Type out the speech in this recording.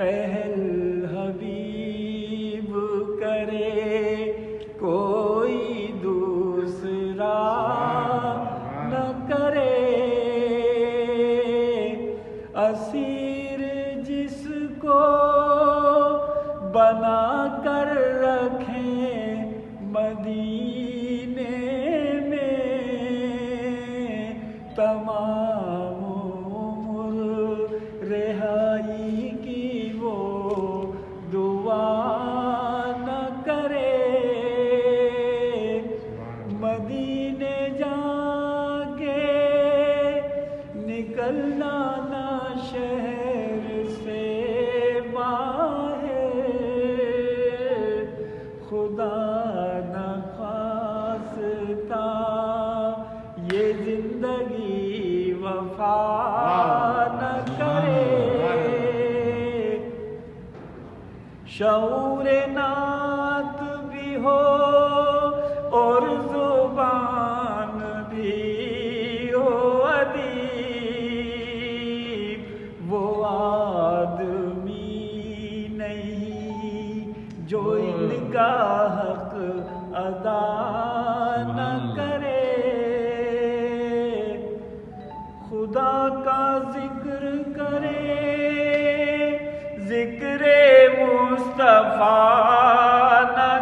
پہل حبیب کرے کوئی دوسرا نہ کرے، اسیر جس کو بنا کر رکھیں مدینے میں، تمام عمر رہائی کی وہ دعا نہ کرے، مدینے جا کے نکلنا نہ شہر سے باہر، خدا نہ خواستہ یہ زندگی وفا نہ کرے، شعور نعت بھی ہو اور زبان بھی ہو ادیب، وہ آدمی نہیں جو ان کا حق ادا نہ کرے، خدا کا ذکر کرے ذکر مصطفیٰ نہ